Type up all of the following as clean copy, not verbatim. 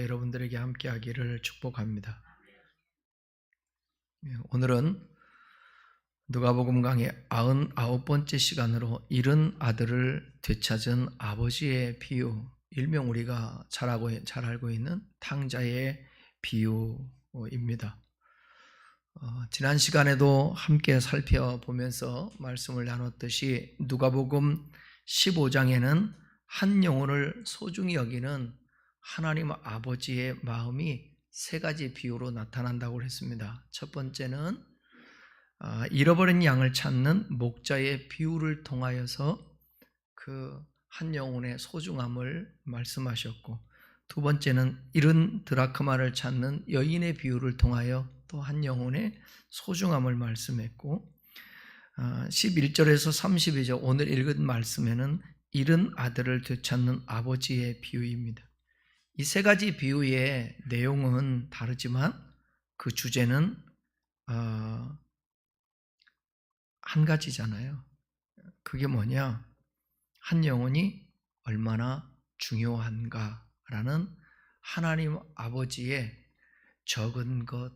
여러분들에게 함께하기를 축복합니다. 오늘은 누가복음 강의 99번째 시간으로 잃은 아들을 되찾은 아버지의 비유, 일명 우리가 잘 알고 있는 탕자의 비유입니다. 지난 시간에도 함께 살펴보면서 말씀을 나눴듯이 누가복음 15장에는 한 영혼을 소중히 여기는 하나님 아버지의 마음이 세 가지 비유로 나타난다고 했습니다. 첫 번째는 잃어버린 양을 찾는 목자의 비유를 통하여서 그 한 영혼의 소중함을 말씀하셨고, 두 번째는 잃은 드라크마를 찾는 여인의 비유를 통하여 또 한 영혼의 소중함을 말씀했고, 11절에서 32절 오늘 읽은 말씀에는 잃은 아들을 되찾는 아버지의 비유입니다. 이 세 가지 비유의 내용은 다르지만 그 주제는 한 가지잖아요. 그게 뭐냐? 한 영혼이 얼마나 중요한가라는 하나님 아버지의 적은 것,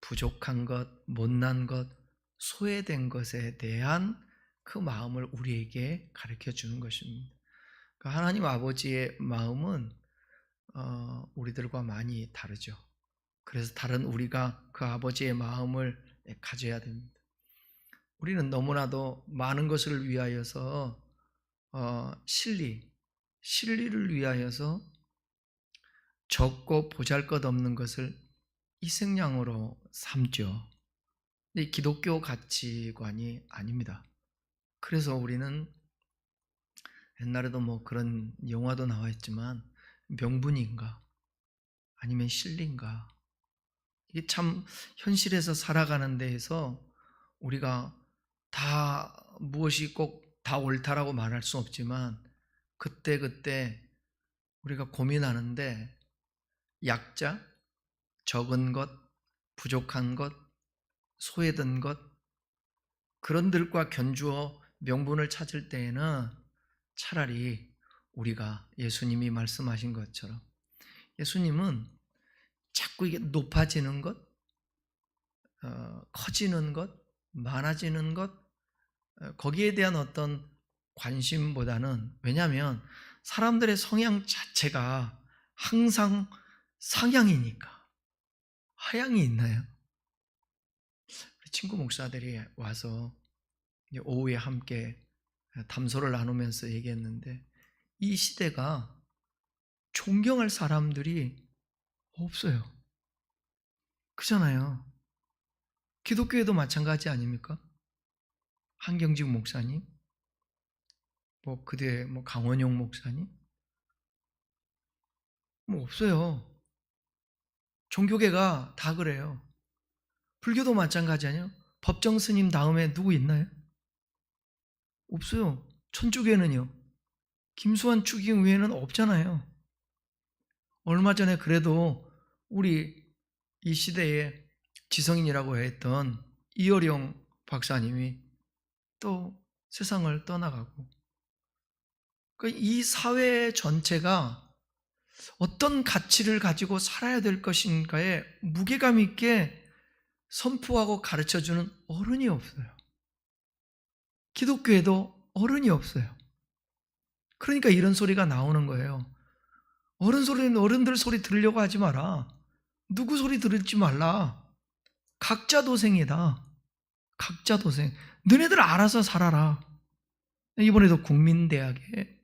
부족한 것, 못난 것, 소외된 것에 대한 그 마음을 우리에게 가르쳐 주는 것입니다. 하나님 아버지의 마음은 우리들과 많이 다르죠. 그래서 다른 우리가 그 아버지의 마음을 가져야 됩니다. 우리는 너무나도 많은 것을 위하여서 실리를 위하여서 적고 보잘것없는 것을 희생양으로 삼죠. 근데 기독교 가치관이 아닙니다. 그래서 우리는 옛날에도 뭐 그런 영화도 나와 있지만 명분인가 아니면 실리인가, 이게 참 현실에서 살아가는 데에서 우리가 다 무엇이 꼭 다 옳다라고 말할 수 없지만 그때 우리가 고민하는데 약자, 적은 것, 부족한 것, 소외된 것, 그런 들과 견주어 명분을 찾을 때에는 차라리 우리가 예수님이 말씀하신 것처럼, 예수님은 자꾸 이게 높아지는 것, 커지는 것, 많아지는 것, 거기에 대한 어떤 관심보다는, 왜냐하면 사람들의 성향 자체가 항상 상향이니까. 하향이 있나요? 친구 목사들이 와서 오후에 함께 담소를 나누면서 얘기했는데, 이 시대가 존경할 사람들이 없어요. 그잖아요. 기독교에도 마찬가지 아닙니까? 한경직 목사님, 뭐 그대 강원용 목사님, 뭐 없어요. 종교계가 다 그래요. 불교도 마찬가지 아니에요? 법정 스님 다음에 누구 있나요? 없어요. 천주교에는요, 김수환 추기경 외에는 없잖아요. 얼마 전에 그래도 우리 이 시대에 지성인이라고 했던 이어령 박사님이 또 세상을 떠나가고, 이 사회 전체가 어떤 가치를 가지고 살아야 될 것인가에 무게감 있게 선포하고 가르쳐주는 어른이 없어요. 기독교에도 어른이 없어요. 그러니까 이런 소리가 나오는 거예요. 어른들 소리 들으려고 하지 마라. 누구 소리 들을지 말라. 각자 도생이다. 각자 도생. 너네들 알아서 살아라. 이번에도 국민대학에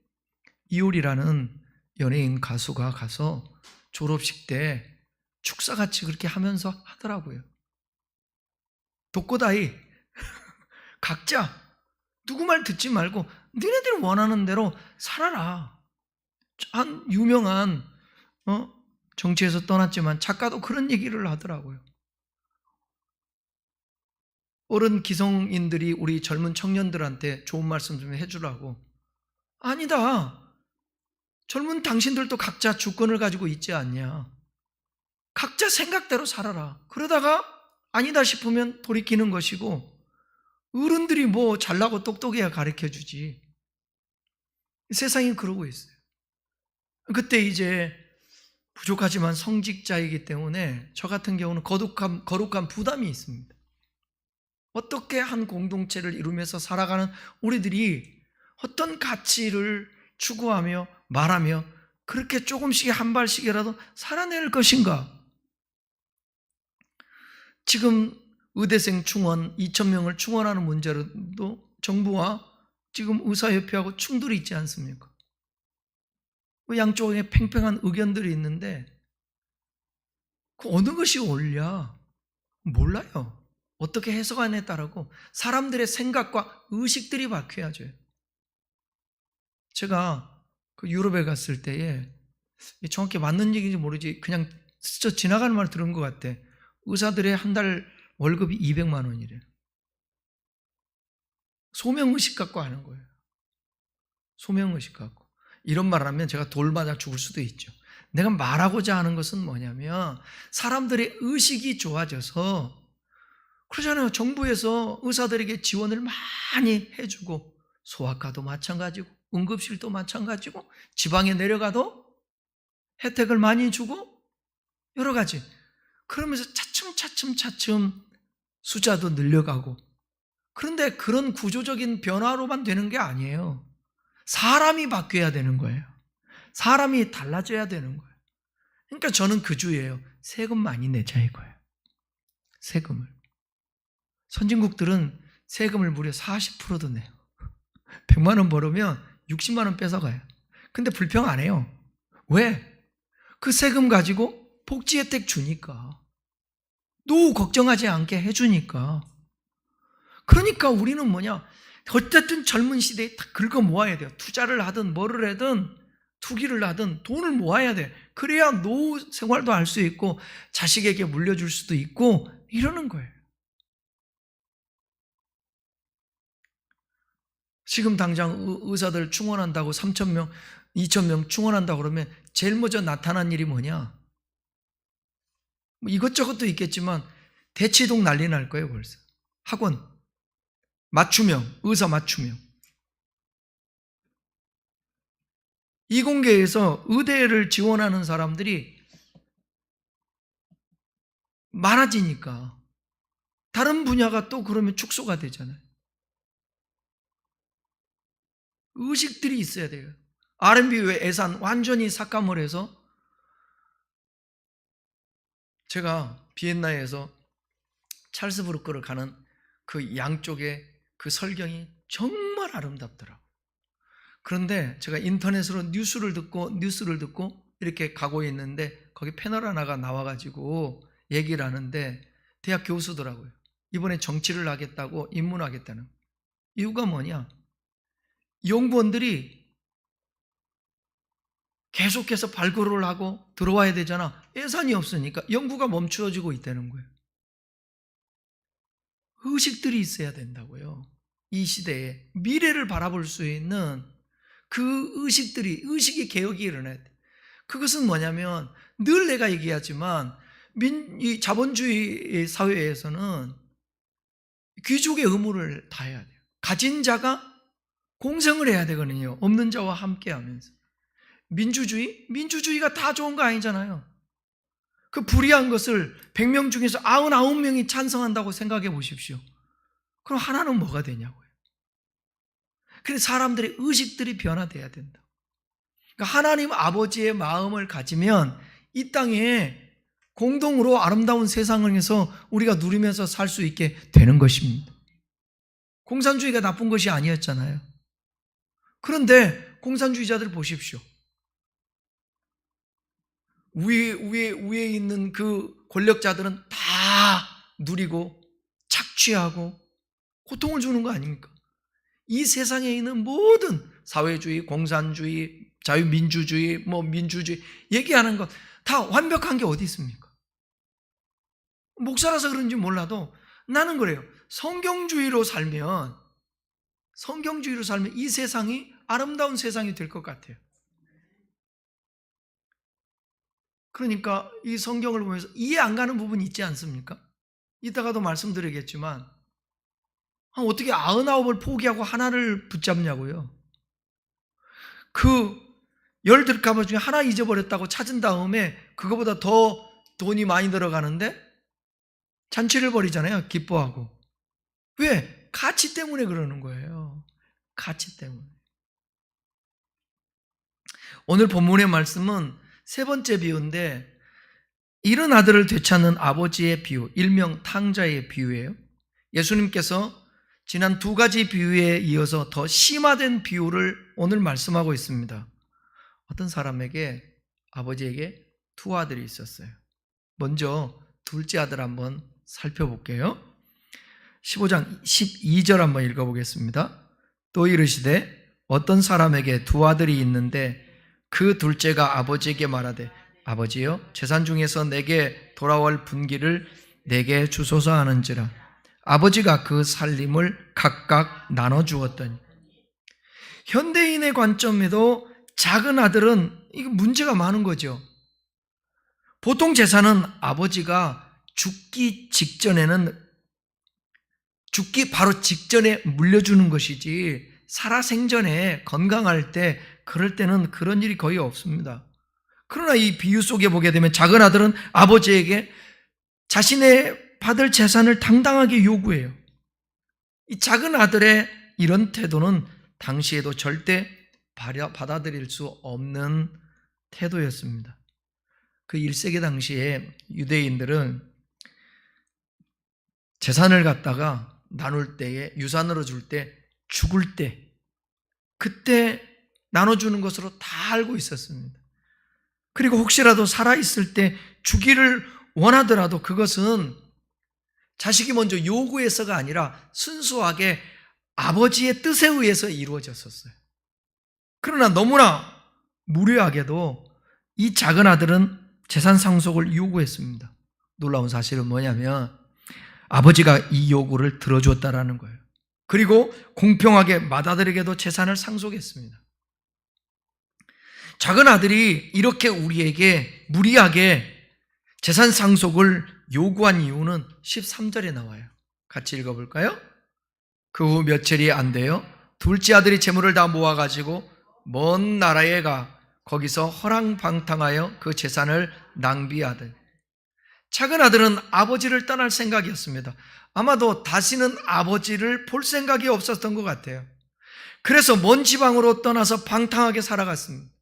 이효리라는 연예인 가수가 가서 졸업식 때 축사같이 그렇게 하면서 하더라고요. 독고다이 각자 누구 말 듣지 말고 너네들 원하는 대로 살아라. 한 유명한 정치에서 떠났지만 작가도 그런 얘기를 하더라고요. 어른 기성인들이 우리 젊은 청년들한테 좋은 말씀 좀 해주라고. 아니다. 젊은 당신들도 각자 주권을 가지고 있지 않냐. 각자 생각대로 살아라. 그러다가 아니다 싶으면 돌이키는 것이고, 어른들이 뭐 잘나고 똑똑해야 가르쳐주지. 세상이 그러고 있어요. 그때 이제 부족하지만 성직자이기 때문에 저 같은 경우는 거룩한 부담이 있습니다. 어떻게 한 공동체를 이루면서 살아가는 우리들이 어떤 가치를 추구하며 말하며 그렇게 조금씩 한 발씩이라도 살아낼 것인가? 지금 의대생 충원 2,000명을 충원하는 문제로도 정부와 지금 의사협회하고 충돌이 있지 않습니까? 양쪽에 팽팽한 의견들이 있는데 그 어느 것이 옳냐? 몰라요. 어떻게 해석하느냐에 따르고 사람들의 생각과 의식들이 바뀌어야죠. 제가 그 유럽에 갔을 때에 정확히 맞는 얘기인지 모르지 그냥 스쳐 지나가는 말 들은 것 같아. 의사들의 한 달 월급이 200만 원이래. 소명의식 갖고 하는 거예요. 소명의식 갖고. 이런 말을 하면 제가 돌 맞아 죽을 수도 있죠. 내가 말하고자 하는 것은 뭐냐면 사람들의 의식이 좋아져서 그러잖아요. 정부에서 의사들에게 지원을 많이 해주고 소아과도 마찬가지고 응급실도 마찬가지고 지방에 내려가도 혜택을 많이 주고 여러 가지 그러면서 차츰 숫자도 늘려가고 그런데 그런 구조적인 변화로만 되는 게 아니에요. 사람이 바뀌어야 되는 거예요. 사람이 달라져야 되는 거예요. 그러니까 저는 그 주의예요. 세금 많이 내자 이거예요. 세금을. 선진국들은 세금을 무려 40%도 내요. 100만 원 벌으면 60만 원 뺏어가요. 근데 불평 안 해요. 왜? 그 세금 가지고 복지 혜택 주니까. 노후 걱정하지 않게 해주니까. 그러니까 우리는 뭐냐? 어쨌든 젊은 시대에 다 긁어 모아야 돼요. 투자를 하든 뭐를 하든 투기를 하든 돈을 모아야 돼. 그래야 노후 생활도 할 수 있고 자식에게 물려줄 수도 있고 이러는 거예요. 지금 당장 의사들 충원한다고 3,000명, 2,000명 충원한다고 그러면 제일 먼저 나타난 일이 뭐냐? 뭐 이것저것도 있겠지만 대치동 난리 날 거예요 벌써. 학원, 맞춤형, 의사 맞춤형. 이공계에서 의대를 지원하는 사람들이 많아지니까 다른 분야가 또 그러면 축소가 되잖아요. 의식들이 있어야 돼요. R&B 외 예산 완전히 삭감을 해서 제가 비엔나에서 찰스부르크를 가는 그 양쪽에 그 설경이 정말 아름답더라고요. 그런데 제가 인터넷으로 뉴스를 듣고 이렇게 가고 있는데 거기 패널 하나가 나와가지고 얘기를 하는데 대학 교수더라고요. 이번에 정치를 하겠다고 입문하겠다는. 이유가 뭐냐? 연구원들이 계속해서 발굴을 하고 들어와야 되잖아. 예산이 없으니까 연구가 멈추어지고 있다는 거예요. 의식들이 있어야 된다고요. 이 시대에 미래를 바라볼 수 있는 그 의식이 개혁이 일어나야 돼. 그것은 뭐냐면 늘 내가 얘기하지만 이 자본주의 사회에서는 귀족의 의무를 다해야 돼요. 가진 자가 공생을 해야 되거든요. 없는 자와 함께 하면서. 민주주의가 다 좋은 거 아니잖아요. 그 불의한 것을 100명 중에서 99명이 찬성한다고 생각해 보십시오. 그럼 하나는 뭐가 되냐고요. 그래서 사람들의 의식들이 변화돼야 된다. 그러니까 하나님 아버지의 마음을 가지면 이 땅에 공동으로 아름다운 세상을 해서 우리가 누리면서 살 수 있게 되는 것입니다. 공산주의가 나쁜 것이 아니었잖아요. 그런데 공산주의자들 보십시오. 위에 있는 그 권력자들은 다 누리고 착취하고 고통을 주는 거 아닙니까? 이 세상에 있는 모든 사회주의, 공산주의, 자유민주주의, 민주주의 얘기하는 것 다 완벽한 게 어디 있습니까? 목사라서 그런지 몰라도 나는 그래요. 성경주의로 살면 이 세상이 아름다운 세상이 될 것 같아요. 그러니까 이 성경을 보면서 이해 안 가는 부분이 있지 않습니까? 이따가도 말씀드리겠지만 어떻게 99을 포기하고 하나를 붙잡냐고요. 그 10 중에 하나 잊어버렸다고 찾은 다음에 그거보다 더 돈이 많이 들어가는데 잔치를 벌이잖아요. 기뻐하고. 왜? 가치 때문에 그러는 거예요. 가치 때문에. 오늘 본문의 말씀은 세 번째 비유인데, 잃은 아들을 되찾는 아버지의 비유, 일명 탕자의 비유예요. 예수님께서 지난 2가지 비유에 이어서 더 심화된 비유를 오늘 말씀하고 있습니다. 어떤 사람에게, 아버지에게 2 아들이 있었어요. 먼저 둘째 아들 한번 살펴볼게요. 15장 12절 한번 읽어보겠습니다. 또 이르시되 어떤 사람에게 2 아들이 있는데 그 둘째가 아버지에게 말하되 아버지여 재산 중에서 내게 돌아올 분기를 내게 주소서 하는지라. 아버지가 그 살림을 각각 나눠주었더니. 현대인의 관점에도 작은 아들은 이거 문제가 많은 거죠. 보통 재산은 아버지가 죽기 바로 직전에 물려주는 것이지, 살아생전에 건강할 때, 그럴 때는 그런 일이 거의 없습니다. 그러나 이 비유 속에 보게 되면 작은 아들은 아버지에게 자신의 받을 재산을 당당하게 요구해요. 이 작은 아들의 이런 태도는 당시에도 절대 받아들일 수 없는 태도였습니다. 그 1세기 당시에 유대인들은 재산을 갖다가 나눌 때에, 유산으로 줄 때, 죽을 때, 그때 나눠주는 것으로 다 알고 있었습니다. 그리고 혹시라도 살아있을 때 주기를 원하더라도 그것은 자식이 먼저 요구해서가 아니라 순수하게 아버지의 뜻에 의해서 이루어졌었어요. 그러나 너무나 무례하게도 이 작은 아들은 재산 상속을 요구했습니다. 놀라운 사실은 뭐냐면 아버지가 이 요구를 들어줬다라는 거예요. 그리고 공평하게 맏아들에게도 재산을 상속했습니다. 작은 아들이 이렇게 우리에게 무리하게 재산 상속을 요구한 이유는 13절에 나와요. 같이 읽어볼까요? 그 후 며칠이 안 돼요. 둘째 아들이 재물을 다 모아가지고 먼 나라에 가 거기서 허랑방탕하여 그 재산을 낭비하더니. 작은 아들은 아버지를 떠날 생각이었습니다. 아마도 다시는 아버지를 볼 생각이 없었던 것 같아요. 그래서 먼 지방으로 떠나서 방탕하게 살아갔습니다.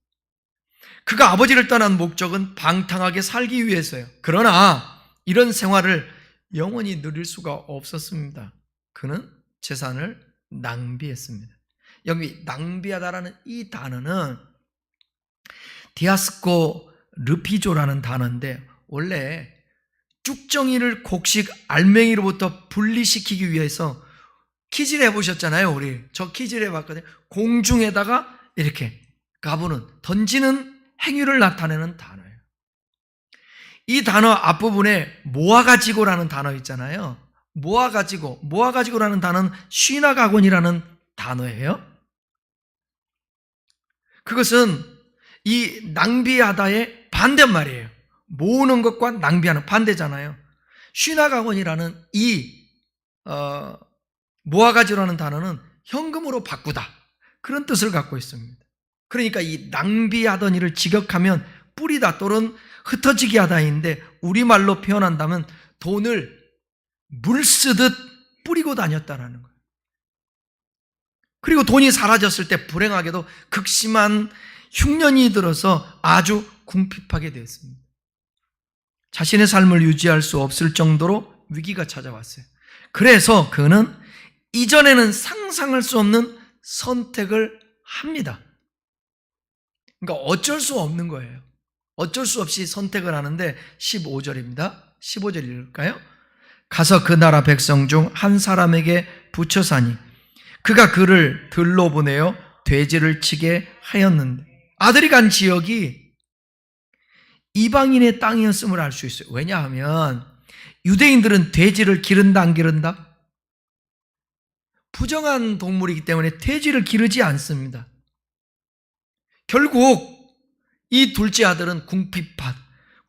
그가 아버지를 떠난 목적은 방탕하게 살기 위해서요. 그러나 이런 생활을 영원히 누릴 수가 없었습니다. 그는 재산을 낭비했습니다. 여기 낭비하다라는 이 단어는 디아스코 르피조라는 단어인데, 원래 쭉정이를 곡식 알맹이로부터 분리시키기 위해서 키질 해보셨잖아요. 우리 저 키질 해봤거든요. 공중에다가 이렇게 가부는, 던지는 행위를 나타내는 단어예요. 이 단어 앞부분에 모아가지고라는 단어 있잖아요. 모아가지고라는 단어는 쉬나가곤이라는 단어예요. 그것은 이 낭비하다의 반대말이에요. 모으는 것과 낭비하는 반대잖아요. 쉬나가곤이라는 이 모아가지고라는 단어는 현금으로 바꾸다, 그런 뜻을 갖고 있습니다. 그러니까 이 낭비하던 일을 직역하면 뿌리다 또는 흩어지게 하다인데, 우리말로 표현한다면 돈을 물 쓰듯 뿌리고 다녔다라는 거예요. 그리고 돈이 사라졌을 때 불행하게도 극심한 흉년이 들어서 아주 궁핍하게 되었습니다. 자신의 삶을 유지할 수 없을 정도로 위기가 찾아왔어요. 그래서 그는 이전에는 상상할 수 없는 선택을 합니다. 그러니까 어쩔 수 없는 거예요. 어쩔 수 없이 선택을 하는데 15절입니다. 15절 읽을까요? 가서 그 나라 백성 중 한 사람에게 붙여 사니 그가 그를 들로 보내어 돼지를 치게 하였는데, 아들이 간 지역이 이방인의 땅이었음을 알 수 있어요. 왜냐하면 유대인들은 돼지를 기른다 안 기른다? 부정한 동물이기 때문에 돼지를 기르지 않습니다. 결국 이 둘째 아들은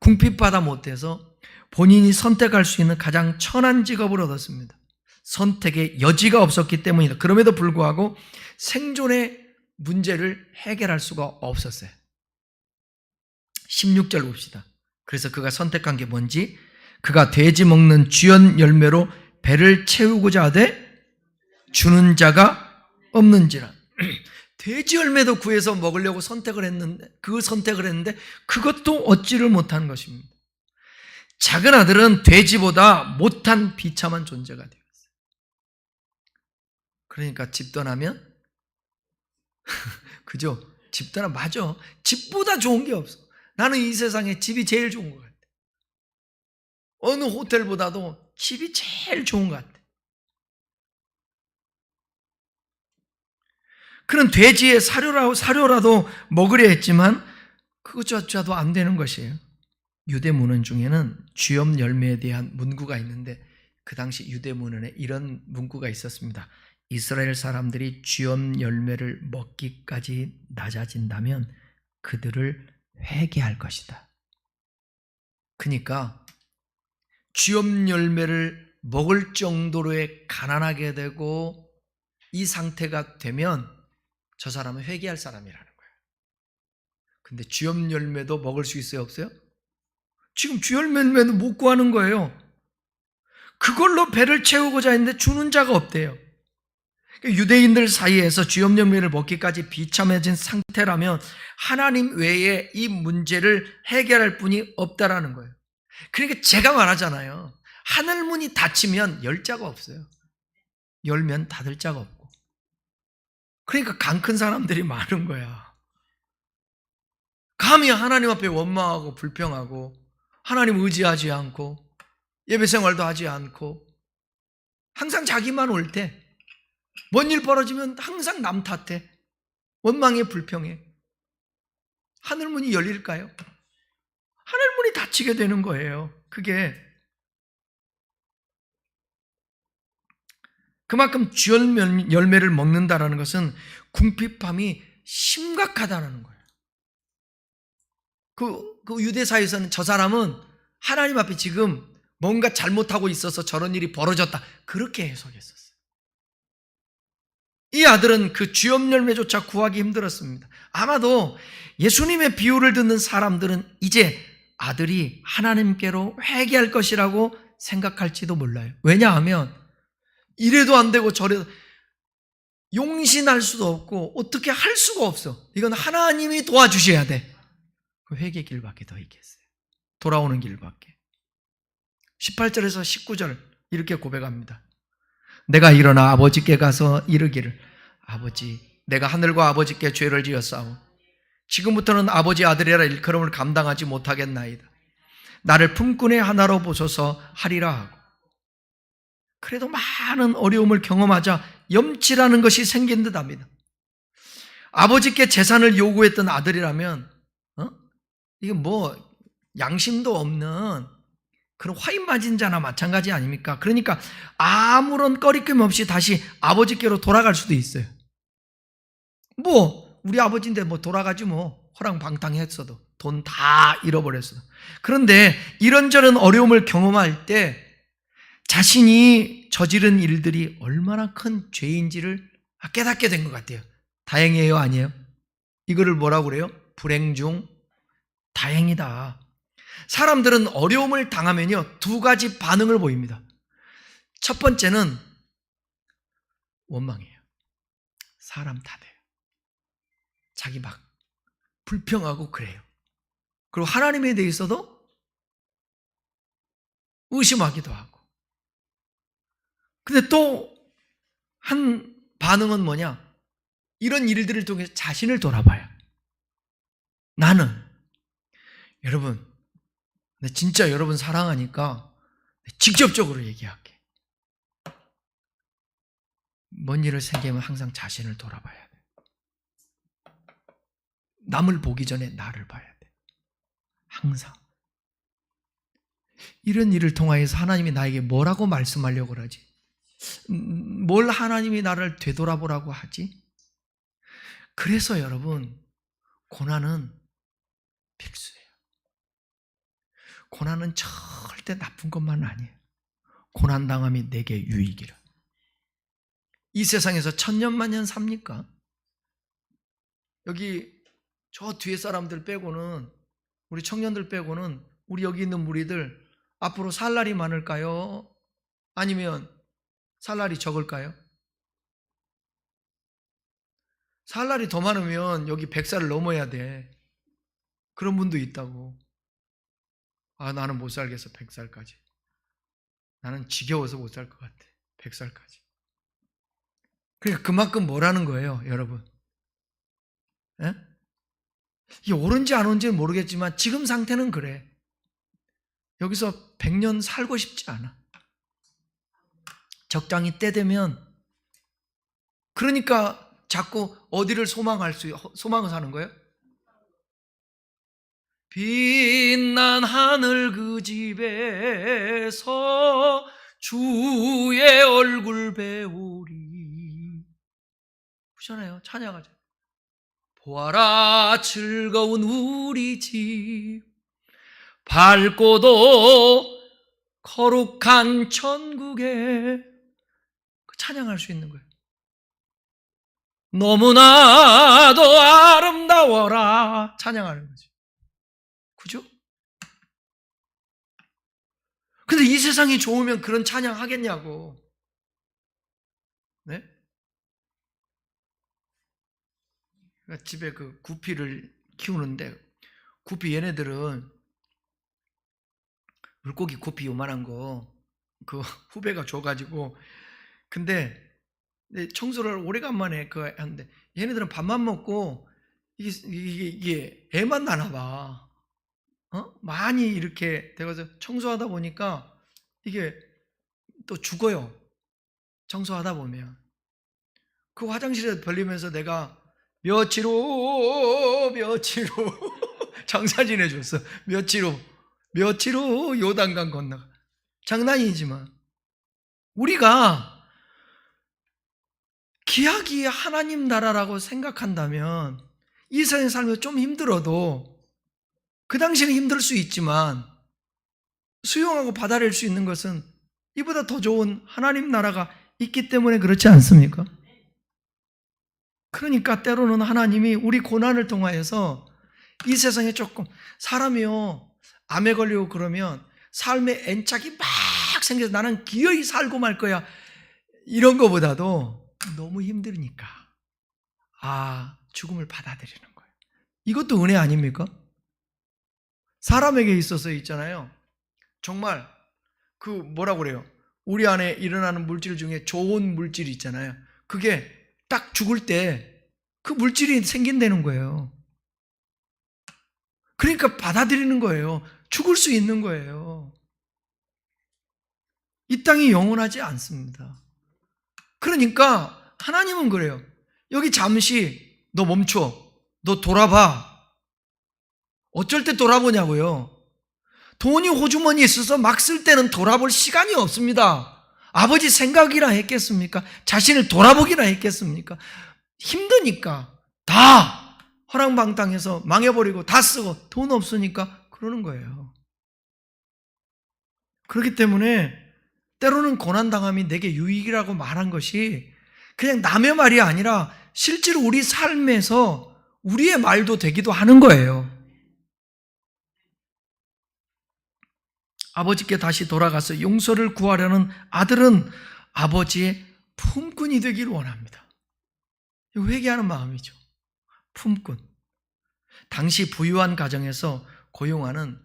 궁핍하다 못해서 본인이 선택할 수 있는 가장 천한 직업을 얻었습니다. 선택의 여지가 없었기 때문이다. 그럼에도 불구하고 생존의 문제를 해결할 수가 없었어요. 16절 봅시다. 그래서 그가 선택한 게 뭔지, 그가 돼지 먹는 쥐연 열매로 배를 채우고자 하되 주는 자가 없는지라. 돼지 열매도 구해서 먹으려고 선택을 했는데, 그것도 얻지를 못한 것입니다. 작은 아들은 돼지보다 못한 비참한 존재가 되었어요. 그러니까 집 떠나면 그죠? 집 떠나, 맞아. 집보다 좋은 게 없어. 나는 이 세상에 집이 제일 좋은 것 같아. 어느 호텔보다도 집이 제일 좋은 것 같아. 그런 돼지의 사료라도 먹으려 했지만 그것조차도 안 되는 것이에요. 유대 문헌 중에는 쥐염 열매에 대한 문구가 있는데, 그 당시 유대 문헌에 이런 문구가 있었습니다. 이스라엘 사람들이 쥐염 열매를 먹기까지 낮아진다면 그들을 회개할 것이다. 그러니까 쥐염 열매를 먹을 정도로의 가난하게 되고 이 상태가 되면 저 사람은 회개할 사람이라는 거예요. 근데 쥐염 열매도 먹을 수 있어요, 없어요? 지금 쥐염 열매도 못 구하는 거예요. 그걸로 배를 채우고자 했는데 주는 자가 없대요. 유대인들 사이에서 쥐염 열매를 먹기까지 비참해진 상태라면 하나님 외에 이 문제를 해결할 분이 없다라는 거예요. 그러니까 제가 말하잖아요. 하늘 문이 닫히면 열 자가 없어요. 열면 닫을 자가 없고. 그러니까 강 큰 사람들이 많은 거야. 감히 하나님 앞에 원망하고 불평하고 하나님 의지하지 않고 예배 생활도 하지 않고 항상 자기만 올 때, 뭔 일 벌어지면 항상 남 탓해. 원망해, 불평해. 하늘문이 열릴까요? 하늘문이 닫히게 되는 거예요. 그게 그만큼 쥐연 열매를 먹는다는 것은 궁핍함이 심각하다는 거예요. 그 유대사에서는 저 사람은 하나님 앞에 지금 뭔가 잘못하고 있어서 저런 일이 벌어졌다, 그렇게 해석했었어요. 이 아들은 그 쥐염 열매조차 구하기 힘들었습니다. 아마도 예수님의 비유를 듣는 사람들은 이제 아들이 하나님께로 회개할 것이라고 생각할지도 몰라요. 왜냐하면 이래도 안 되고 저래도 용신할 수도 없고 어떻게 할 수가 없어. 이건 하나님이 도와주셔야 돼. 그 회개 길밖에 더 있겠어요. 돌아오는 길밖에. 18절에서 19절 이렇게 고백합니다. 내가 일어나 아버지께 가서 이르기를, 아버지, 내가 하늘과 아버지께 죄를 지었사오. 지금부터는 아버지 아들이라 일컬음을 감당하지 못하겠나이다. 나를 품꾼의 하나로 보소서 하리라 하고. 그래도 많은 어려움을 경험하자 염치라는 것이 생긴 듯합니다. 아버지께 재산을 요구했던 아들이라면 이게 뭐 양심도 없는 그런 화인 맞은 자나 마찬가지 아닙니까? 그러니까 아무런 꺼리낌 없이 다시 아버지께로 돌아갈 수도 있어요. 뭐 우리 아버지인데 뭐 돌아가지 뭐, 허랑방탕했어도 돈 다 잃어버렸어도. 그런데 이런저런 어려움을 경험할 때 자신이 저지른 일들이 얼마나 큰 죄인지를 깨닫게 된 것 같아요. 다행이에요, 아니에요? 이거를 뭐라고 그래요? 불행 중 다행이다. 사람들은 어려움을 당하면요, 두 가지 반응을 보입니다. 첫 번째는 원망해요. 사람 탓해요. 자기 막 불평하고 그래요. 그리고 하나님에 대해서도 의심하기도 하고. 근데 또 한 반응은 뭐냐? 이런 일들을 통해서 자신을 돌아봐요. 나는, 여러분, 진짜 여러분 사랑하니까 직접적으로 얘기할게. 뭔 일을 생기면 항상 자신을 돌아봐야 돼. 남을 보기 전에 나를 봐야 돼. 항상. 이런 일을 통하여서 하나님이 나에게 뭐라고 말씀하려고 그러지? 뭘 하나님이 나를 되돌아보라고 하지? 그래서 여러분, 고난은 필수예요. 고난은 절대 나쁜 것만 아니에요. 고난당함이 내게 유익이라. 이 세상에서 천년만년 삽니까? 여기 저 뒤에 사람들 빼고는 우리 청년들 빼고는 우리 여기 있는 무리들 앞으로 살 날이 많을까요? 아니면 살 날이 적을까요? 살 날이 더 많으면 여기 100살을 넘어야 돼. 그런 분도 있다고. 아, 나는 못 살겠어, 100살까지. 나는 지겨워서 못 살 것 같아, 100살까지. 그러니까 그만큼 뭐라는 거예요, 여러분? 예? 이게 옳은지 안 옳은지는 모르겠지만 지금 상태는 그래. 여기서 100년 살고 싶지 않아. 적당히 때 되면. 그러니까 자꾸 어디를 소망을 사는 거예요? 빛난 하늘 그 집에서 주의 얼굴 배우리. 그렇잖아요. 찬양하죠. 보아라 즐거운 우리 집, 밝고도 거룩한 천국에. 찬양할 수 있는 거예요. 너무나도 아름다워라. 찬양하는 거죠. 그죠? 근데 이 세상이 좋으면 그런 찬양 하겠냐고. 네? 집에 그 구피를 키우는데, 구피 얘네들은 물고기 구피 요만한 거 그 후배가 줘가지고, 근데 청소를 오래간만에 하는데 얘네들은 밥만 먹고 이게 애만 나나 봐. 많이 이렇게 돼가지고 청소하다 보니까 이게 또 죽어요. 청소하다 보면. 그 화장실에 벌리면서 내가 며칠 후 장사 지내줬어. 며칠 후 요단강 건너가. 장난이지만 우리가 기약이 하나님 나라라고 생각한다면 이 세상에 살면 좀 힘들어도, 그 당시는 힘들 수 있지만 수용하고 받아들일 수 있는 것은 이보다 더 좋은 하나님 나라가 있기 때문에 그렇지 않습니까? 그러니까 때로는 하나님이 우리 고난을 통하여서 이 세상에 조금, 사람이요 암에 걸리고 그러면 삶에 애착이 막 생겨서 나는 기어이 살고 말 거야 이런 거보다도 너무 힘드니까 죽음을 받아들이는 거예요. 이것도 은혜 아닙니까? 사람에게 있어서 있잖아요, 정말 그 뭐라고 그래요, 우리 안에 일어나는 물질 중에 좋은 물질이 있잖아요. 그게 딱 죽을 때 그 물질이 생긴다는 거예요. 그러니까 받아들이는 거예요. 죽을 수 있는 거예요. 이 땅이 영원하지 않습니다. 그러니까 하나님은 그래요. 여기 잠시 너 멈춰, 너 돌아봐. 어쩔 때 돌아보냐고요. 돈이 호주머니에 있어서 막 쓸 때는 돌아볼 시간이 없습니다. 아버지 생각이라 했겠습니까? 자신을 돌아보기라 했겠습니까? 힘드니까 다 허랑방탕해서 망해버리고 다 쓰고 돈 없으니까 그러는 거예요. 그렇기 때문에 때로는 고난당함이 내게 유익이라고 말한 것이 그냥 남의 말이 아니라 실제로 우리 삶에서 우리의 말도 되기도 하는 거예요. 아버지께 다시 돌아가서 용서를 구하려는 아들은 아버지의 품꾼이 되기를 원합니다. 회개하는 마음이죠. 품꾼. 당시 부유한 가정에서 고용하는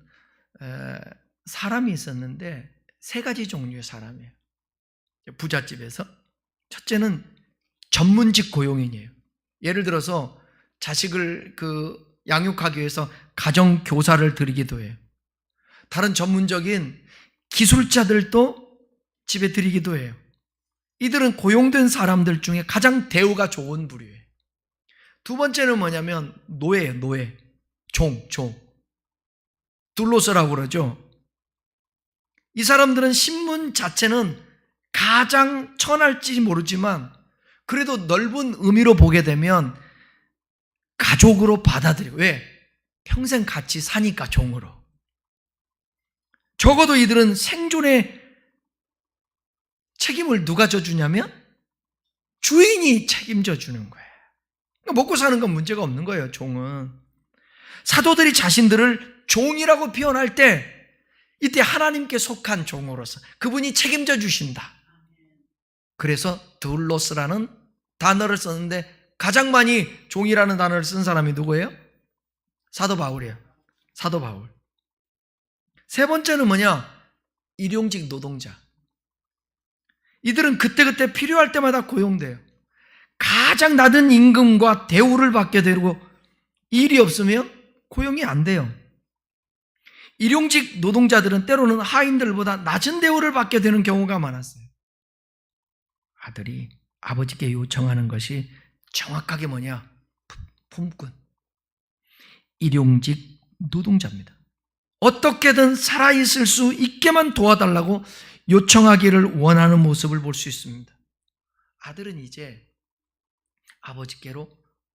사람이 있었는데 세 가지 종류의 사람이에요. 부잣집에서. 첫째는 전문직 고용인이에요. 예를 들어서 자식을 양육하기 위해서 가정교사를 들이기도 해요. 다른 전문적인 기술자들도 집에 들이기도 해요. 이들은 고용된 사람들 중에 가장 대우가 좋은 부류예요. 두 번째는 뭐냐면 노예예요. 노예. 종. 둘로서라고 그러죠. 이 사람들은 신분 자체는 가장 천할지 모르지만 그래도 넓은 의미로 보게 되면 가족으로 받아들여요. 왜? 평생 같이 사니까 종으로. 적어도 이들은 생존의 책임을 누가 져주냐면 주인이 책임져 주는 거예요. 먹고 사는 건 문제가 없는 거예요, 종은. 사도들이 자신들을 종이라고 표현할 때 이때 하나님께 속한 종으로서 그분이 책임져 주신다. 그래서 드울로스라는 단어를 썼는데 가장 많이 종이라는 단어를 쓴 사람이 누구예요? 사도 바울이에요. 사도 바울. 세 번째는 뭐냐? 일용직 노동자. 이들은 그때그때 필요할 때마다 고용돼요. 가장 낮은 임금과 대우를 받게 되고 일이 없으면 고용이 안 돼요. 일용직 노동자들은 때로는 하인들보다 낮은 대우를 받게 되는 경우가 많았어요. 아들이 아버지께 요청하는 것이 정확하게 뭐냐? 품꾼. 일용직 노동자입니다. 어떻게든 살아있을 수 있게만 도와달라고 요청하기를 원하는 모습을 볼 수 있습니다. 아들은 이제 아버지께로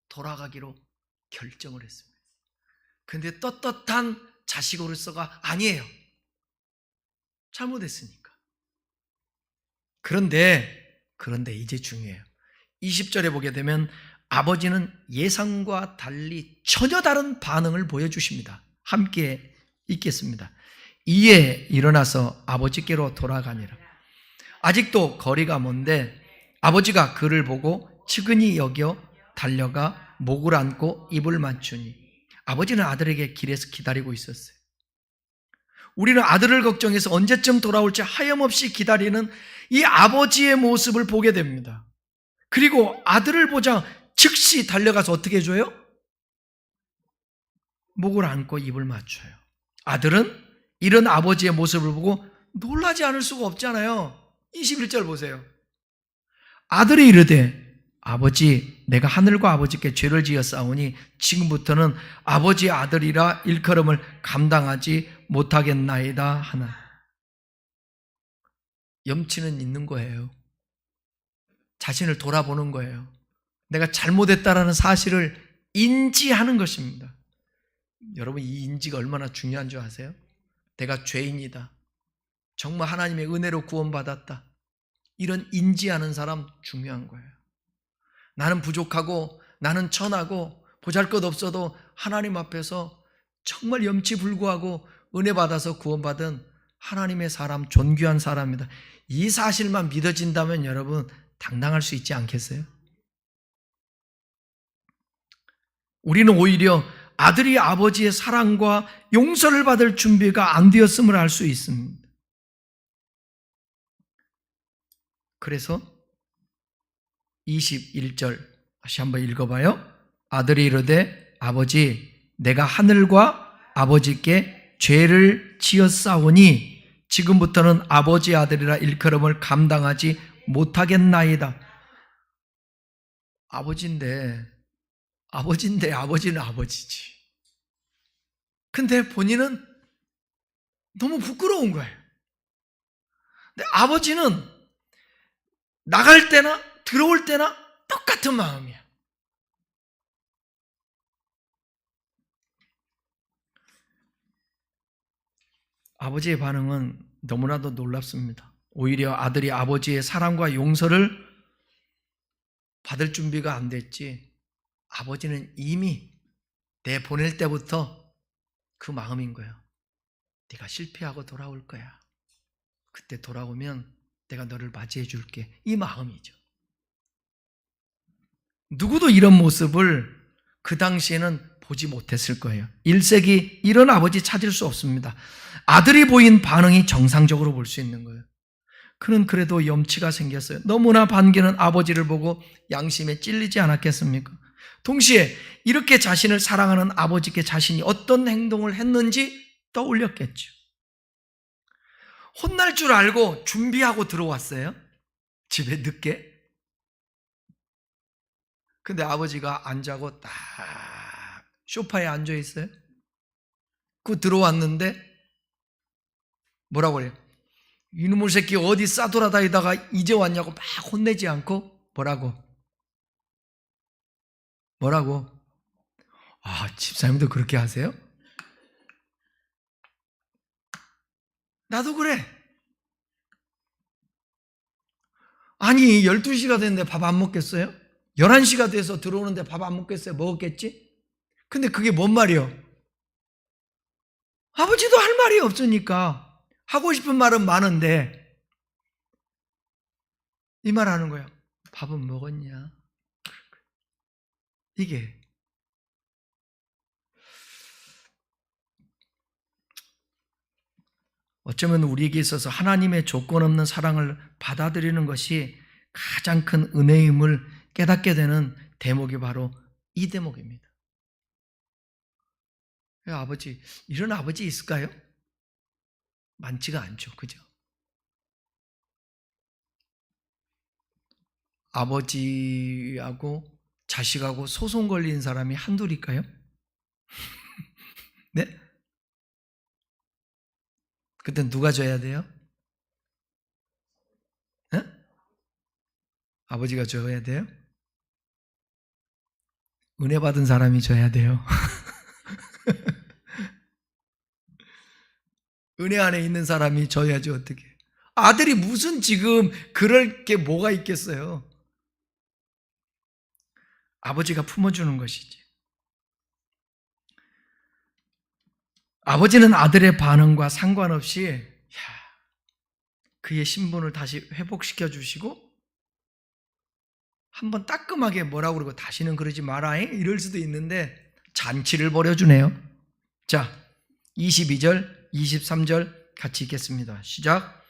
돌아가기로 결정을 했습니다. 근데 떳떳한 자식으로서가 아니에요. 잘못했으니까. 그런데 이제 중요해요. 20절에 보게 되면 아버지는 예상과 달리 전혀 다른 반응을 보여주십니다. 함께 읽겠습니다. 이에 일어나서 아버지께로 돌아가니라. 아직도 거리가 먼데 아버지가 그를 보고 측은히 여겨 달려가 목을 안고 입을 맞추니 아버지는 아들에게 길에서 기다리고 있었어요. 우리는 아들을 걱정해서 언제쯤 돌아올지 하염없이 기다리는 이 아버지의 모습을 보게 됩니다. 그리고 아들을 보자 즉시 달려가서 어떻게 해줘요? 목을 안고 입을 맞춰요. 아들은 이런 아버지의 모습을 보고 놀라지 않을 수가 없잖아요. 21절 보세요. 아들이 이르되 아버지, 내가 하늘과 아버지께 죄를 지었사오니 지금부터는 아버지의 아들이라 일컬음을 감당하지 못하겠나이다 하나. 염치는 있는 거예요. 자신을 돌아보는 거예요. 내가 잘못했다라는 사실을 인지하는 것입니다. 여러분, 이 인지가 얼마나 중요한 줄 아세요? 내가 죄인이다. 정말 하나님의 은혜로 구원받았다. 이런 인지하는 사람 중요한 거예요. 나는 부족하고 나는 천하고 보잘것없어도 하나님 앞에서 정말 염치불구하고 은혜 받아서 구원받은 하나님의 사람, 존귀한 사람이다. 이 사실만 믿어진다면 여러분 당당할 수 있지 않겠어요? 우리는 오히려 아들이 아버지의 사랑과 용서를 받을 준비가 안 되었음을 알 수 있습니다. 그래서 21절 다시 한번 읽어봐요. 아들이 이르되 아버지, 내가 하늘과 아버지께 죄를 지었사오니 지금부터는 아버지 아들이라 일컬음을 감당하지 못하겠나이다. 아버지는 아버지지. 근데 본인은 너무 부끄러운 거예요. 근데 아버지는 나갈 때나 들어올 때나 똑같은 마음이야. 아버지의 반응은 너무나도 놀랍습니다. 오히려 아들이 아버지의 사랑과 용서를 받을 준비가 안 됐지, 아버지는 이미 내 보낼 때부터 그 마음인 거예요. 네가 실패하고 돌아올 거야. 그때 돌아오면 내가 너를 맞이해 줄게. 이 마음이죠. 누구도 이런 모습을 그 당시에는 보지 못했을 거예요. 1세기 이런 아버지 찾을 수 없습니다. 아들이 보인 반응이 정상적으로 볼 수 있는 거예요. 그는 그래도 염치가 생겼어요. 너무나 반기는 아버지를 보고 양심에 찔리지 않았겠습니까? 동시에 이렇게 자신을 사랑하는 아버지께 자신이 어떤 행동을 했는지 떠올렸겠죠. 혼날 줄 알고 준비하고 들어왔어요. 집에 늦게. 근데 아버지가 안 자고 딱 소파에 앉아 있어요. 그 들어왔는데 뭐라고 그래요? 이놈의 새끼 어디 싸돌아다니다가 이제 왔냐고 막 혼내지 않고 뭐라고? 집사님도 그렇게 하세요? 나도 그래. 아니 12시가 됐는데 밥 안 먹겠어요? 11시가 돼서 들어오는데 밥 안 먹겠어요? 먹었겠지? 근데 그게 뭔 말이요? 아버지도 할 말이 없으니까 하고 싶은 말은 많은데 이 말 하는 거야. 밥은 먹었냐? 이게 어쩌면 우리에게 있어서 하나님의 조건 없는 사랑을 받아들이는 것이 가장 큰 은혜임을 깨닫게 되는 대목이 바로 이 대목입니다. 아버지, 이런 아버지 있을까요? 많지가 않죠. 그죠? 아버지하고 자식하고 소송 걸린 사람이 한둘일까요? 네? 그땐 누가 져야 돼요? 네? 아버지가 져야 돼요? 은혜 받은 사람이 져야 돼요. 은혜 안에 있는 사람이 져야지 어떻게. 아들이 무슨 지금 그럴 게 뭐가 있겠어요? 아버지가 품어주는 것이지. 아버지는 아들의 반응과 상관없이 그의 신분을 다시 회복시켜 주시고 한번 따끔하게 뭐라고 그러고 다시는 그러지 마라 이럴 수도 있는데 잔치를 벌여주네요. 자, 22절 23절 같이 읽겠습니다. 시작.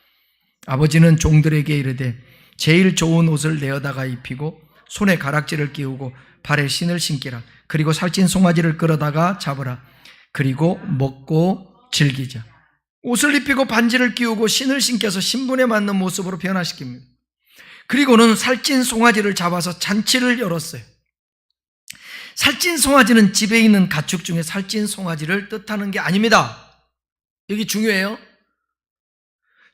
아버지는 종들에게 이르되 제일 좋은 옷을 내어다가 입히고 손에 가락지를 끼우고 발에 신을 신기라. 그리고 살찐 송아지를 끌어다가 잡으라. 그리고 먹고 즐기자. 옷을 입히고 반지를 끼우고 신을 신겨서 신분에 맞는 모습으로 변화시킵니다. 그리고는 살찐 송아지를 잡아서 잔치를 열었어요. 살찐 송아지는 집에 있는 가축 중에 살찐 송아지를 뜻하는 게 아닙니다. 여기 중요해요.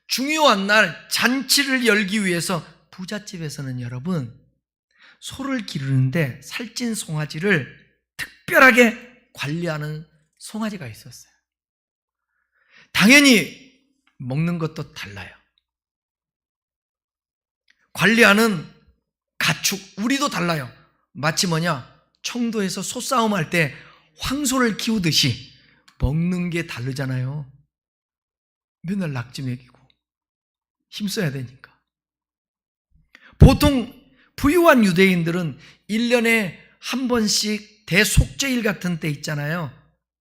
중요한 날 잔치를 열기 위해서 부잣집에서는 여러분 소를 기르는데 살찐 송아지를 특별하게 관리하는 송아지가 있었어요. 당연히 먹는 것도 달라요. 관리하는 가축, 우리도 달라요. 마치 뭐냐? 청도에서 소싸움할 때 황소를 키우듯이 먹는 게 다르잖아요. 맨날 낙지 먹이고 힘써야 되니까. 보통 부유한 유대인들은 1년에 한 번씩 대속죄일 같은 때 있잖아요.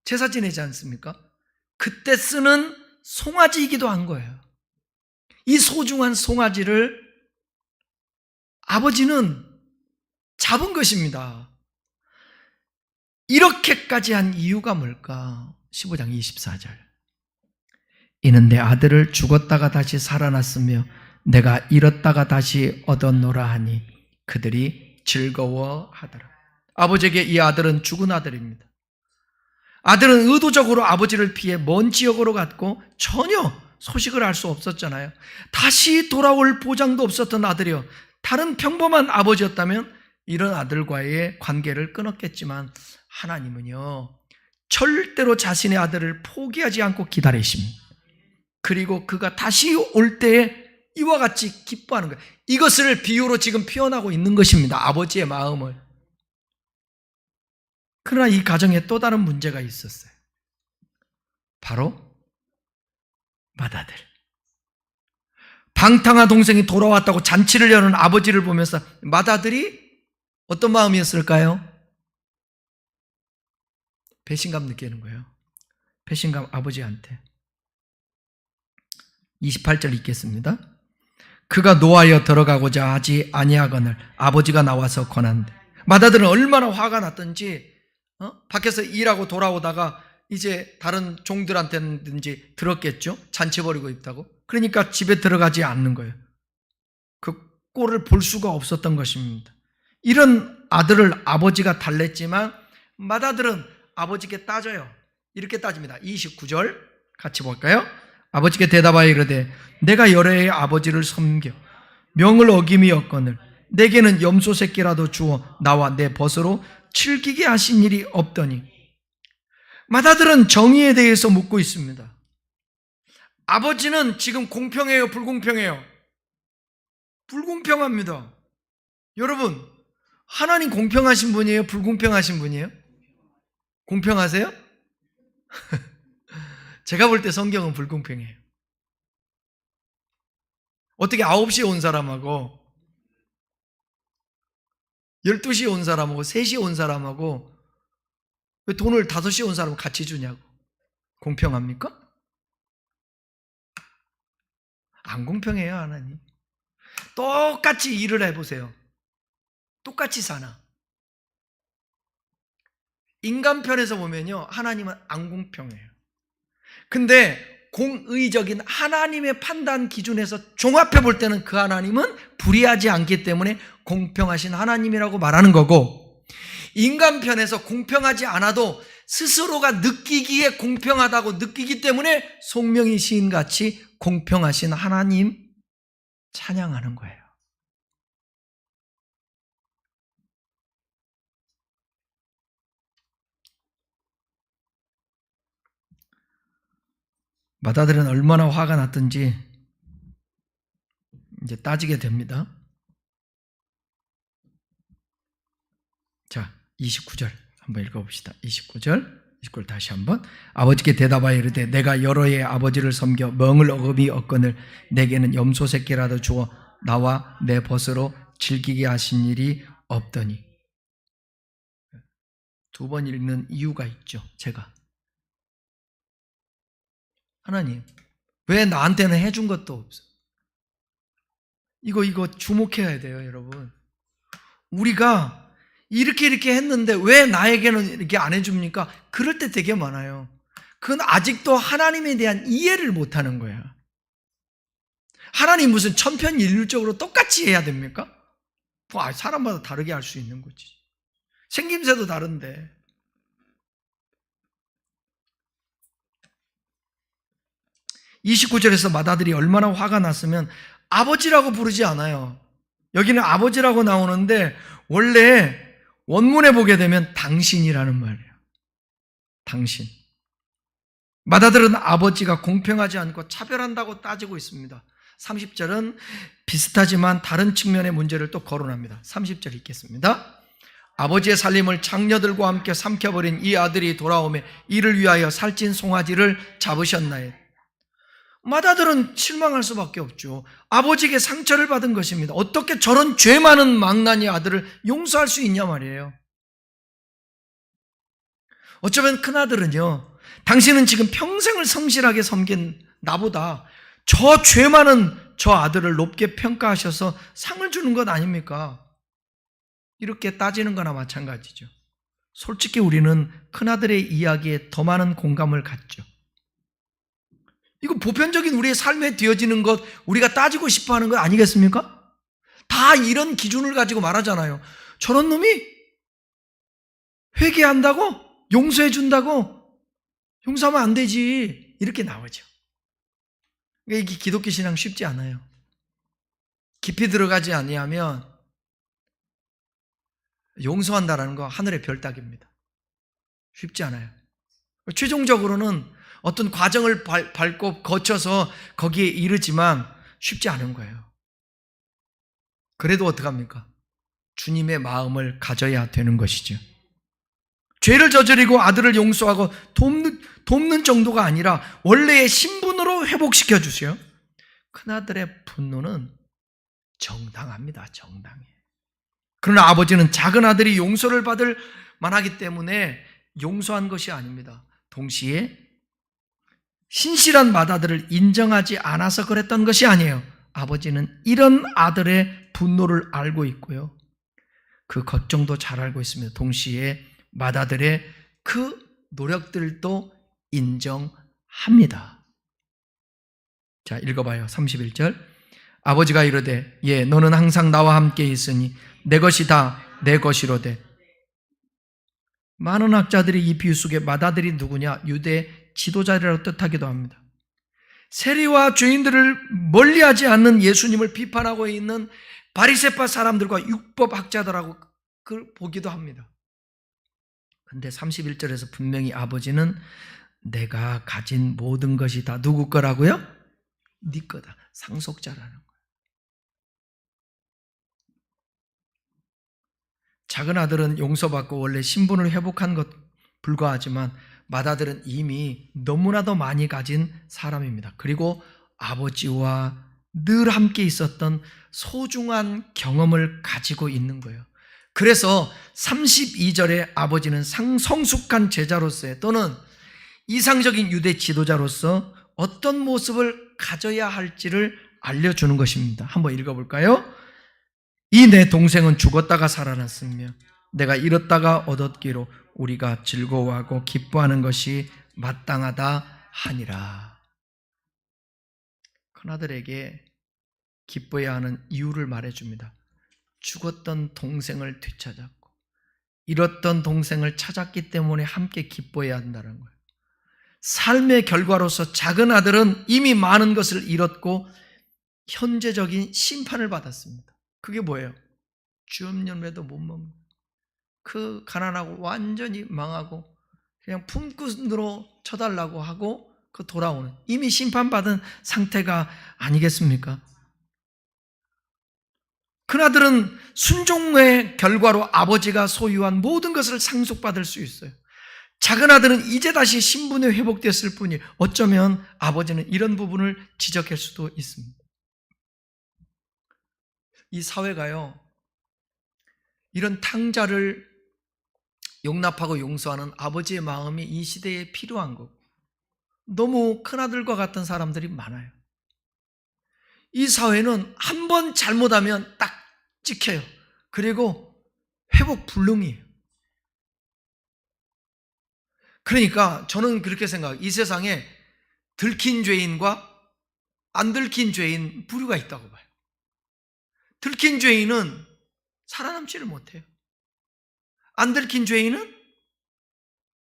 제사 지내지 않습니까? 그때 쓰는 송아지이기도 한 거예요. 이 소중한 송아지를 아버지는 잡은 것입니다. 이렇게까지 한 이유가 뭘까? 15장 24절. 이는 내 아들을 죽었다가 다시 살아났으며 내가 잃었다가 다시 얻었노라 하니 그들이 즐거워하더라. 아버지에게 이 아들은 죽은 아들입니다. 아들은 의도적으로 아버지를 피해 먼 지역으로 갔고 전혀 소식을 알 수 없었잖아요. 다시 돌아올 보장도 없었던 아들이요. 다른 평범한 아버지였다면 이런 아들과의 관계를 끊었겠지만 하나님은요 절대로 자신의 아들을 포기하지 않고 기다리십니다. 그리고 그가 다시 올 때에 이와 같이 기뻐하는 거예요. 이것을 비유로 지금 표현하고 있는 것입니다. 아버지의 마음을. 그러나 이 가정에 또 다른 문제가 있었어요. 바로 맏아들. 방탕한 동생이 돌아왔다고 잔치를 여는 아버지를 보면서 맏아들이 어떤 마음이었을까요? 배신감 느끼는 거예요. 배신감 아버지한테. 28절 읽겠습니다. 그가 노하여 들어가고자 하지 아니하거늘 아버지가 나와서 권한대. 맏아들은 얼마나 화가 났던지 밖에서 일하고 돌아오다가 이제 다른 종들한테든지 들었겠죠. 잔치 벌이고 있다고. 그러니까 집에 들어가지 않는 거예요. 그 꼴을 볼 수가 없었던 것입니다. 이런 아들을 아버지가 달랬지만 맏아들은 아버지께 따져요. 이렇게 따집니다. 29절 같이 볼까요? 아버지께 대답하여 이르되 내가 여러 해의 아버지를 섬겨 명을 어김이 없거늘 내게는 염소 새끼라도 주어 나와 내 벗으로 즐기게 하신 일이 없더니. 맏아들은 정의에 대해서 묻고 있습니다. 아버지는 지금 공평해요, 불공평해요? 불공평합니다. 여러분, 하나님 공평하신 분이에요, 불공평하신 분이에요? 공평하세요? 제가 볼 때 성경은 불공평해요. 어떻게 9시에 온 사람하고 12시에 온 사람하고 3시에 온 사람하고 왜 돈을 5시에 온 사람은 같이 주냐고. 공평합니까? 안 공평해요, 하나님. 똑같이 일을 해보세요. 똑같이 사나. 인간 편에서 보면요, 하나님은 안 공평해요. 근데 공의적인 하나님의 판단 기준에서 종합해 볼 때는 그 하나님은 불의하지 않기 때문에 공평하신 하나님이라고 말하는 거고, 인간 편에서 공평하지 않아도 스스로가 느끼기에 공평하다고 느끼기 때문에 송명희 시인같이 공평하신 하나님 찬양하는 거예요. 마다들은 얼마나 화가 났든지 이제 따지게 됩니다. 자, 29절 한번 읽어봅시다. 29절 다시 한번. 아버지께 대답하여 이르되 내가 여러 해 아버지를 섬겨 멍을 어금이 얻거늘 내게는 염소 새끼라도 주어 나와 내 벗으로 즐기게 하신 일이 없더니. 두 번 읽는 이유가 있죠. 제가 하나님 왜 나한테는 해준 것도 없어? 이거 주목해야 돼요, 여러분. 우리가 이렇게 했는데 왜 나에게는 이렇게 안 해줍니까? 그럴 때 되게 많아요. 그건 아직도 하나님에 대한 이해를 못하는 거야. 하나님 무슨 천편일률적으로 똑같이 해야 됩니까? 사람마다 다르게 할 수 있는 거지. 생김새도 다른데. (29절에서) 마다들이 얼마나 화가 났으면 아버지라고 부르지 않아요. 여기는 아버지라고 나오는데 원래 원문에 보게 되면 당신이라는 말이에요. 당신. 마다들은 아버지가 공평하지 않고 차별한다고 따지고 있습니다. 30절은 비슷하지만 다른 측면의 문제를 또 거론합니다. 30절 읽겠습니다. 아버지의 살림을 장녀들과 함께 삼켜버린 이 아들이 돌아오매 이를 위하여 살찐 송아지를 잡으셨나요? 마다들은 실망할 수밖에 없죠. 아버지에게 상처를 받은 것입니다. 어떻게 저런 죄 많은 망나니 아들을 용서할 수 있냐 말이에요. 어쩌면 큰아들은요, 당신은 지금 평생을 성실하게 섬긴 나보다 저 죄 많은 저 아들을 높게 평가하셔서 상을 주는 것 아닙니까? 이렇게 따지는 거나 마찬가지죠. 솔직히 우리는 큰아들의 이야기에 더 많은 공감을 갖죠. 이거 보편적인 우리의 삶에 되어지는 것, 우리가 따지고 싶어 하는 것 아니겠습니까? 다 이런 기준을 가지고 말하잖아요. 저런 놈이 회개한다고? 용서해 준다고? 용서하면 안 되지. 이렇게 나오죠. 이게 기독교 신앙 쉽지 않아요. 깊이 들어가지 아니하면 용서한다라는 거 하늘의 별 따기입니다. 쉽지 않아요. 최종적으로는 어떤 과정을 밟고 거쳐서 거기에 이르지만 쉽지 않은 거예요. 그래도 어떡합니까? 주님의 마음을 가져야 되는 것이죠. 죄를 저지르고 아들을 용서하고 돕는 정도가 아니라 원래의 신분으로 회복시켜 주세요. 큰아들의 분노는 정당합니다. 정당해. 그러나 아버지는 작은 아들이 용서를 받을 만하기 때문에 용서한 것이 아닙니다. 동시에 신실한 맏아들을 인정하지 않아서 그랬던 것이 아니에요. 아버지는 이런 아들의 분노를 알고 있고요, 그 걱정도 잘 알고 있습니다. 동시에 맏아들의 그 노력들도 인정합니다. 자, 읽어봐요. 31절. 아버지가 이르되 예, 너는 항상 나와 함께 있으니 내 것이 다 내 것이로되. 많은 학자들이 이 비유 속에 맏아들이 누구냐? 유대 지도자라고 뜻하기도 합니다. 세리와 죄인들을 멀리하지 않는 예수님을 비판하고 있는 바리새파 사람들과 율법 학자들하고 보기도 합니다. 그런데 31절에서 분명히 아버지는 내가 가진 모든 것이 다 누구 거라고요? 네 거다. 상속자라는 거예요. 작은 아들은 용서받고 원래 신분을 회복한 것 불과하지만 맏아들은 이미 너무나도 많이 가진 사람입니다. 그리고 아버지와 늘 함께 있었던 소중한 경험을 가지고 있는 거예요. 그래서 32절에 아버지는 성숙한 제자로서의 또는 이상적인 유대 지도자로서 어떤 모습을 가져야 할지를 알려주는 것입니다. 한번 읽어볼까요? 이 내 동생은 죽었다가 살아났으며 내가 잃었다가 얻었기로 우리가 즐거워하고 기뻐하는 것이 마땅하다 하니라. 큰아들에게 기뻐해야 하는 이유를 말해줍니다. 죽었던 동생을 되찾았고 잃었던 동생을 찾았기 때문에 함께 기뻐해야 한다는 거예요. 삶의 결과로서 작은 아들은 이미 많은 것을 잃었고 현재적인 심판을 받았습니다. 그게 뭐예요? 주염염에도 못 먹는, 그 가난하고 완전히 망하고 그냥 품꾼으로 쳐달라고 하고 그 돌아오는, 이미 심판받은 상태가 아니겠습니까? 큰아들은 순종의 결과로 아버지가 소유한 모든 것을 상속받을 수 있어요. 작은 아들은 이제 다시 신분이 회복됐을 뿐이에요. 어쩌면 아버지는 이런 부분을 지적할 수도 있습니다. 이 사회가요, 이런 탕자를 용납하고 용서하는 아버지의 마음이 이 시대에 필요한 거고, 너무 큰아들과 같은 사람들이 많아요. 이 사회는 한 번 잘못하면 딱 찍혀요. 그리고 회복 불능이에요. 그러니까 저는 그렇게 생각해요. 이 세상에 들킨 죄인과 안 들킨 죄인 부류가 있다고 봐요. 들킨 죄인은 살아남지를 못해요. 안 들킨 죄인은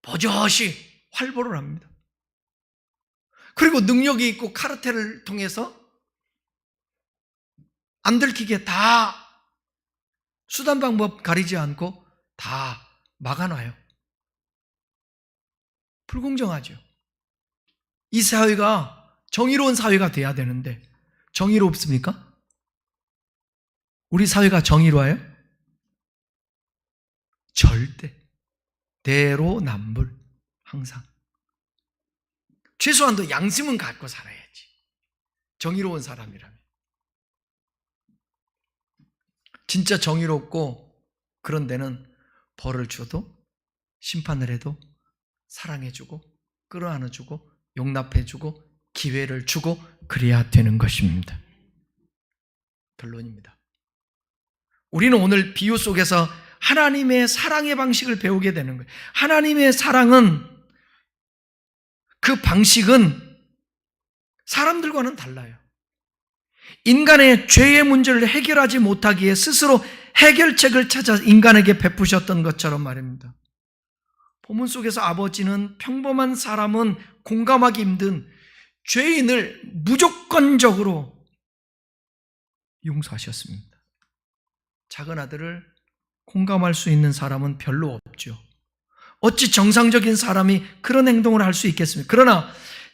버젓이 활보를 합니다. 그리고 능력이 있고 카르텔을 통해서 안 들키게 다 수단 방법 가리지 않고 다 막아놔요. 불공정하죠. 이 사회가 정의로운 사회가 돼야 되는데 정의롭습니까? 우리 사회가 정의로워요? 절대. 대로남불. 항상. 최소한도 양심은 갖고 살아야지. 정의로운 사람이라면. 진짜 정의롭고 그런 데는 벌을 줘도 심판을 해도 사랑해주고 끌어안아주고 용납해주고 기회를 주고 그래야 되는 것입니다. 결론입니다. 우리는 오늘 비유 속에서 하나님의 사랑의 방식을 배우게 되는 거예요. 하나님의 사랑은, 그 방식은 사람들과는 달라요. 인간의 죄의 문제를 해결하지 못하기에 스스로 해결책을 찾아 인간에게 베푸셨던 것처럼 말입니다. 본문 속에서 아버지는 평범한 사람은 공감하기 힘든 죄인을 무조건적으로 용서하셨습니다. 작은 아들을 공감할 수 있는 사람은 별로 없죠. 어찌 정상적인 사람이 그런 행동을 할 수 있겠습니까? 그러나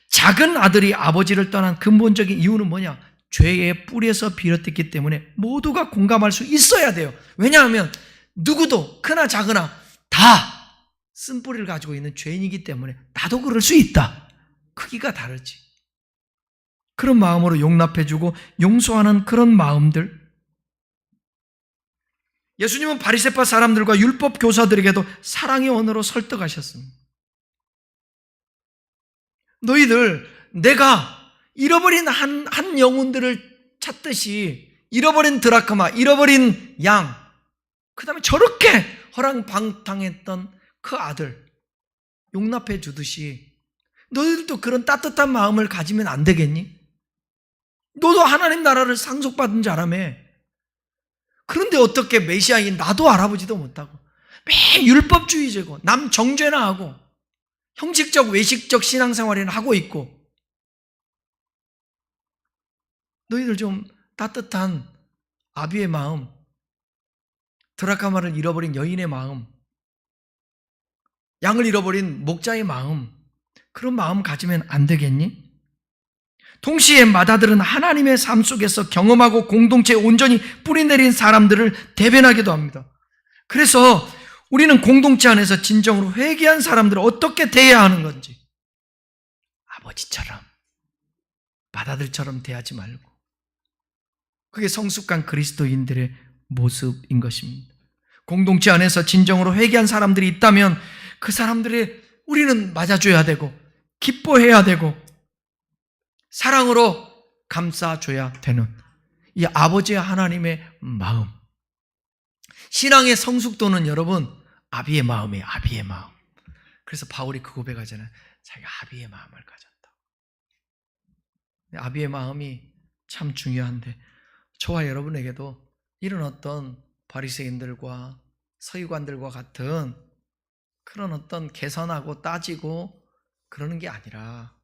작은 아들이 아버지를 떠난 근본적인 이유는 뭐냐? 죄의 뿌리에서 비롯됐기 때문에 모두가 공감할 수 있어야 돼요. 왜냐하면 누구도 크나 작으나 다 쓴뿌리를 가지고 있는 죄인이기 때문에 나도 그럴 수 있다. 크기가 다르지. 그런 마음으로 용납해주고 용서하는 그런 마음들. 예수님은 바리새파 사람들과 율법 교사들에게도 사랑의 언어로 설득하셨습니다. 너희들 내가 잃어버린 한 영혼들을 찾듯이 잃어버린 드라크마, 잃어버린 양, 그 다음에 저렇게 허랑방탕했던 그 아들 용납해 주듯이 너희들도 그런 따뜻한 마음을 가지면 안 되겠니? 너도 하나님 나라를 상속받은 자라며. 그런데 어떻게 메시아인 나도 알아보지도 못하고 매일 율법주의제고 남 정죄나 하고 형식적 외식적 신앙생활이나 하고 있고, 너희들 좀 따뜻한 아비의 마음, 드라카마를 잃어버린 여인의 마음, 양을 잃어버린 목자의 마음, 그런 마음 가지면 안 되겠니? 동시에 맏아들은 하나님의 삶 속에서 경험하고 공동체에 온전히 뿌리내린 사람들을 대변하기도 합니다. 그래서 우리는 공동체 안에서 진정으로 회개한 사람들을 어떻게 대해야 하는 건지 아버지처럼, 맏아들처럼 대하지 말고, 그게 성숙한 그리스도인들의 모습인 것입니다. 공동체 안에서 진정으로 회개한 사람들이 있다면 그 사람들의 우리는 맞아줘야 되고 기뻐해야 되고 사랑으로 감싸줘야 되는 이 아버지 하나님의 마음. 신앙의 성숙도는 여러분 아비의 마음이에요. 아비의 마음. 그래서 바울이 그 고백하잖아요. 자기가 아비의 마음을 가졌다. 아비의 마음이 참 중요한데 저와 여러분에게도 이런 어떤 바리새인들과 서기관들과 같은 그런 어떤 개선하고 따지고 그러는 게 아니라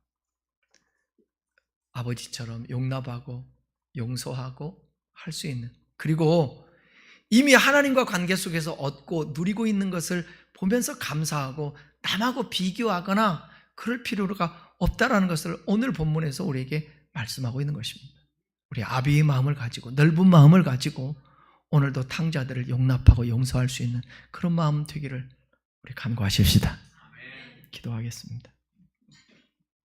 아버지처럼 용납하고 용서하고 할 수 있는, 그리고 이미 하나님과 관계 속에서 얻고 누리고 있는 것을 보면서 감사하고 남하고 비교하거나 그럴 필요가 없다라는 것을 오늘 본문에서 우리에게 말씀하고 있는 것입니다. 우리 아비의 마음을 가지고 넓은 마음을 가지고 오늘도 탕자들을 용납하고 용서할 수 있는 그런 마음 되기를 우리 간구하십시다. 기도하겠습니다.